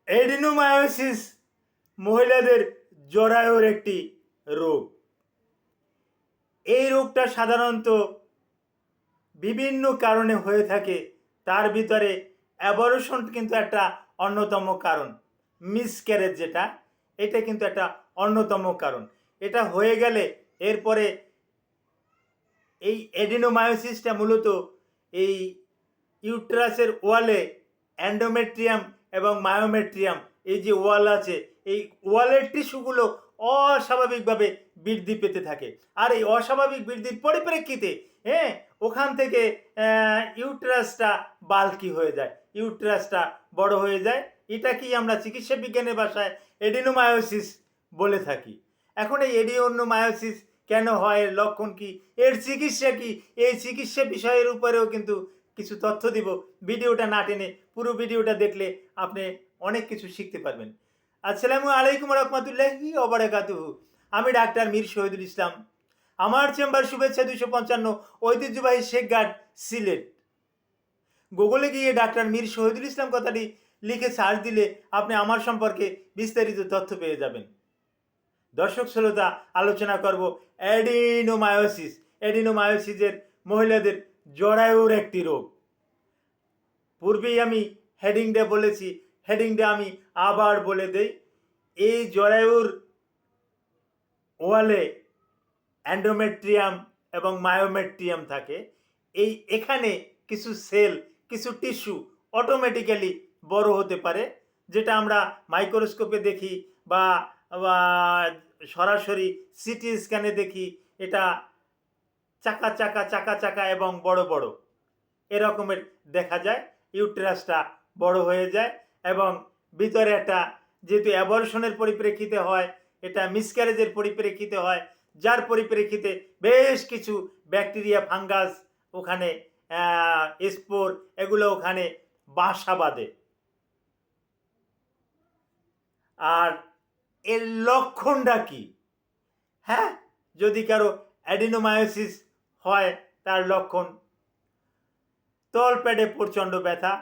এডিনোমায়োসিস মহিলাদের জরায়ুর একটি রোগ। এই রোগটা সাধারণত বিভিন্ন কারণে হয়ে থাকে, তার ভিতরে অ্যাবর্শন কিন্তু একটা অন্যতম কারণ। মিসক্যারেজ যেটা, এটা কিন্তু একটা অন্যতম কারণ। এটা হয়ে গেলে এরপরে এই এডিনোমায়োসিসটা মূলত এই ইউট্রাসের ওয়ালে অ্যান্ডোমেট্রিয়াম এবং মায়োমেট্রিয়াম, এই যে ওয়াল আছে, এই ওয়ালের টিস্যুগুলো অস্বাভাবিকভাবে বৃদ্ধি পেতে থাকে। আর এই অস্বাভাবিক বৃদ্ধির পরিপ্রেক্ষিতে ওখান থেকে ইউট্রাসটা বাল্কি হয়ে যায়, ইউট্রাসটা বড় হয়ে যায়। এটা কি আমরা চিকিৎসা বিজ্ঞানের ভাষায় এডিনোমায়োসিস বলে থাকি। এখন এই এডিনোমায়োসিস কেন হয়, এর লক্ষণ কি, এর চিকিৎসা কি, এই চিকিৎসা বিষয়ের উপরেও কিন্তু কিছু তথ্য দিব। ভিডিওটা না টেনে পুরো ভিডিওটা দেখলে আপনি অনেক কিছু শিখতে পারবেন। আসসালামু আলাইকুম রহমতুল্লাহি ওয়া বারাকাতুহু। আমি ডাক্তার মীর শহীদুল ইসলাম। আমার চেম্বার শুভেচ্ছা 255, ঐতিহ্যবাহী শেখঘাট, সিলেট। গুগলে গিয়ে ডাক্তার মীর শহীদুল ইসলাম কথাটি লিখে সার্চ দিলে আপনি আমার সম্পর্কে বিস্তারিত তথ্য পেয়ে যাবেন। দর্শক শ্রোতা, আলোচনা করব এডিনোমায়োসিস। এডিনোমায়োসিসের মহিলাদের জরায়ুর একটি রোগ। পূর্বেই আমি হেডিংটা বলেছি, হেডিংটা আমি আবার বলে দেই। এই জরায়ুর ওয়ালে অ্যান্ডোমেট্রিয়াম এবং মায়োমেট্রিয়াম থাকে। এখানে কিছু সেল, কিছু টিস্যু অটোমেটিক্যালি বড় হতে পারে, যেটা আমরা মাইক্রোস্কোপে দেখি বা সরাসরি সিটি স্ক্যানে দেখি। এটা চাকা চাকা চাকা চাকা এবং বড় বড় এরকমের দেখা যায়। ইউটেরাসটা বড় হয়ে যায় এবং ভিতরে একটা, যেহেতু অ্যাবর্শনের পরিপ্রেক্ষিতে হয়, এটা মিসক্যারেজের পরিপ্রেক্ষিতে হয়, যার পরিপ্রেক্ষিতে বেশ কিছু ব্যাকটেরিয়া, ফাঙ্গাস ওখানে, স্পোর, এগুলো ওখানে বাসা বাঁধে। আর এর লক্ষণটা কি? হ্যাঁ, যদি কারো অ্যাডিনোমায়োসিস হয়, তার লক্ষণ তলপেটে প্রচণ্ড ব্যথা,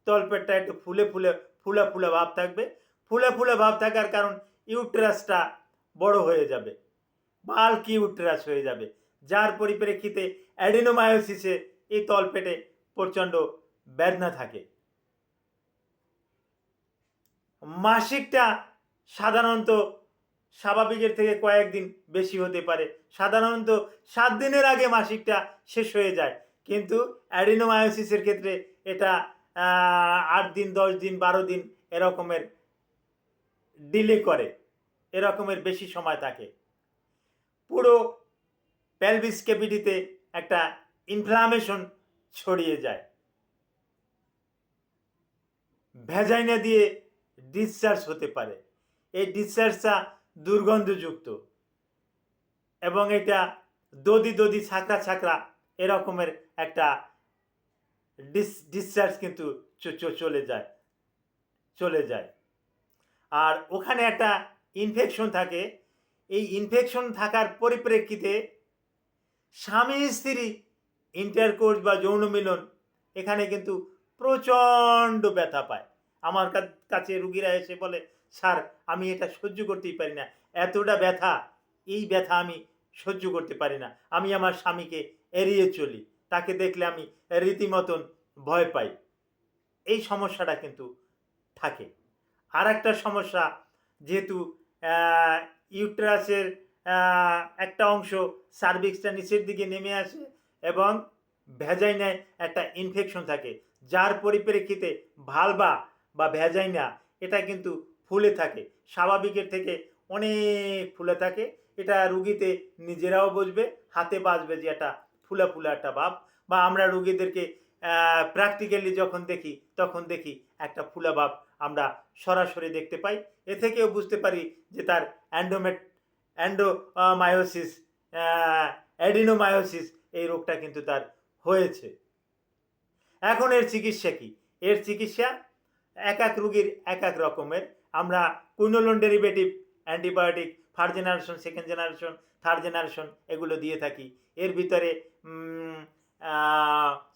তলপেটটা একটু ফুলে ফুলে ফুলা ফুলা ভাব থাকবে। ফুলে ফুলে ভাব থাকার কারণ ইউটেরাসটা বড় হয়ে যাবে, বাল্কি ইউটেরাস হয়ে যাবে, যার পরিপ্রেক্ষিতে অ্যাডিনোমায়োসিসে এই তলপেটে প্রচণ্ড বেদনা থাকে। মাসিকটা সাধারণত স্বাভাবিকের থেকে কয়েকদিন বেশি হতে পারে। সাধারণত 7 দিনের আগে মাসিকটা শেষ হয়ে যায়, কিন্তু অ্যাডিনোমায়োসিসের ক্ষেত্রে এটা 8 দিন, 10 দিন, 12 দিন এরকমের ডিলে করে, এরকমের বেশি সময় থাকে। পুরো পেলভিস ক্যাভিটিতে একটা ইনফ্লামেশন ছড়িয়ে যায়। ভ্যাজাইনা দিয়ে ডিসচার্জ হতে পারে। এই ডিসচার্জটা দুর্গন্ধযুক্ত এবং এটা দদি দদি ছাকরা ছাকরা এরকমের একটা ডিসচার্জ কিন্তু চলে যায়। আর ওখানে একটা ইনফেকশন থাকে। এই ইনফেকশন থাকার পরিপ্রেক্ষিতে স্বামী স্ত্রী ইন্টারকোর্স বা যৌন মিলন, এখানে কিন্তু প্রচণ্ড ব্যথা পায়। আমার কাছে রুগীরা এসে বলে, স্যার আমি এটা সহ্য করতেই পারি না, এতটা ব্যথা, এই ব্যথা আমি সহ্য করতে পারি না, আমি আমার স্বামীকে এড়িয়ে চলি, তাকে দেখলে আমি রীতিমতন ভয় পাই। এই সমস্যাটা কিন্তু থাকে। আর একটা সমস্যা, যেহেতু ইউটেরাসের একটা অংশ সার্ভিক্সটা নিচের দিকে নেমে আসে এবং ভ্যাজাইনায় একটা ইনফেকশন থাকে, যার পরিপ্রেক্ষিতে ভালভা বা ভ্যাজাইনা এটা কিন্তু ফুলে থাকে, স্বাভাবিকের থেকে অনেক ফুলে থাকে। এটা রুগীতে নিজেরাও বুঝবে, হাতে বাজবে যে একটা ফুলা ফুলা একটা ভাব, বা আমরা রুগীদেরকে প্র্যাকটিক্যালি যখন দেখি তখন দেখি একটা ফুলা ভাব আমরা সরাসরি দেখতে পাই। এ থেকেও বুঝতে পারি যে তার অ্যান্ডোমায়োসিস, অ্যাডিনোমায়োসিস এই রোগটা কিন্তু তার হয়েছে। এখন এর চিকিৎসা কি? এর চিকিৎসা এক এক রুগীর এক এক রকমের। আমরা quinolone derivative antibiotic first generation, second generation, third generation এগুলো দিয়ে থাকি। এর ভিতরে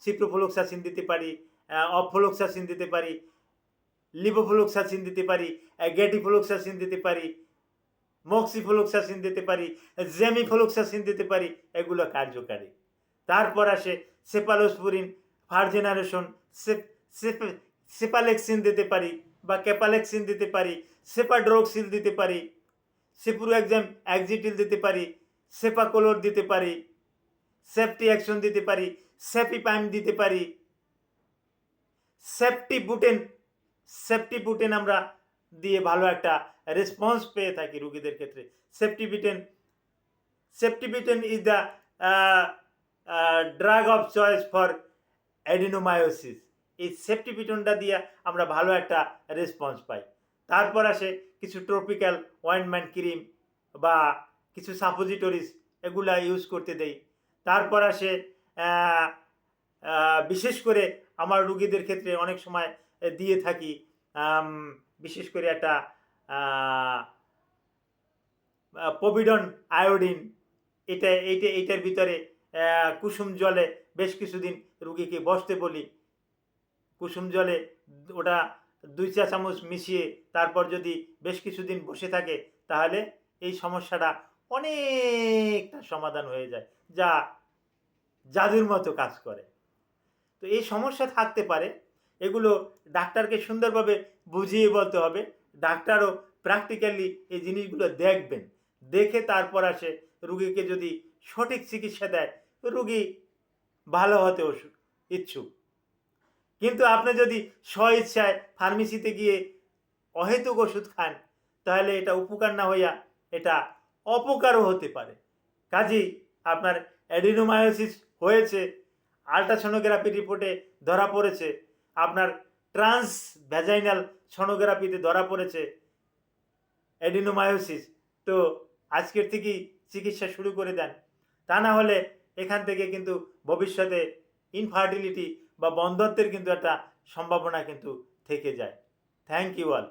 সিপ্রোফ্লোক্সাসিন দিতে পারি, অফ্লোক্সাসিন দিতে পারি, লিভোফ্লুক্সাসিন দিতে পারি, গেটিফ্লুক্সাসিন দিতে পারি, মক্সিফ্লুক্সাসিন দিতে পারি, জেমিফ্লুক্সাসিন দিতে পারি, এগুলো কার্যকারী। তারপর আসে সেফালোস্পুরিন, ফার্স্ট জেনারেশন, সেপালেক্সিন দিতে পারি বা ক্যাপালেক্সিন দিতে পারি, সেপাড্রোক্সিল দিতে পারি, সেপুরোএক্সাম অ্যাক্সিটিল দিতে পারি, সেপাকোলোর দিতে পারি, সেফটি অ্যাকশন দিতে পারি, সেপিপাইম দিতে পারি, সেফটিবুটেন আমরা দিয়ে ভালো একটা রেসপন্স পেয়ে থাকি রোগীদের ক্ষেত্রে। সেফটিবিটেন is the drug of choice for adenomyosis. এই সেফটিবিটনটা দিয়ে আমরা ভালো একটা রেসপন্স পাই। তারপর আসে কিছু ট্রপিক্যাল অয়েন্টমেন্ট ক্রিম বা কিছু সাপোজিটরিজ, এগুলা ইউজ করতে দেই। তারপর আসে বিশেষ করে আমার রুগীদের ক্ষেত্রে অনেক সময় দিয়ে থাকি, বিশেষ করে একটা পভিডন আয়োডিন, এইটার ভিতরে কুসুম জলে বেশ কিছুদিন রুগীকে বসতে বলি। কুসুম জলে ওটা 2 চা চামচ মিশিয়ে তারপর যদি বেশ কিছুদিন বসে থাকে তাহলে এই সমস্যাটা অনেকটা সমাধান হয়ে যায়, যা জাদুর মতো কাজ করে। তো এই সমস্যা থাকতে পারে, এগুলো ডাক্তারকে সুন্দরভাবে বুঝিয়ে বলতে হবে। ডাক্তারও প্র্যাকটিক্যালি এই জিনিসগুলো দেখবেন, দেখে তারপর আসে রুগীকে যদি সঠিক চিকিৎসা দেয়, রুগী ভালো হতে ইচ্ছুক। কিন্তু আপনি যদি স্বইচ্ছায় ফার্মেসিতে গিয়ে অহেতুক ওষুধ খান, তাহলে এটা উপকার না হইয়া এটা অপকারও হতে পারে। কাজেই আপনার অ্যাডিনোমায়োসিস হয়েছে, আল্ট্রাসোনোগ্রাফি রিপোর্টে ধরা পড়েছে, আপনার ট্রান্স ভ্যাজাইনাল সোনোগ্রাফিতে ধরা পড়েছে অ্যাডিনোমায়োসিস, তো আজকের থেকেই চিকিৎসা শুরু করে দেন। তা না হলে এখান থেকে কিন্তু ভবিষ্যতে ইনফার্টিলিটি বা বন্ধ্যত্বের কিন্তু একটা সম্ভাবনা কিন্তু থেকে যায়। Thank you all.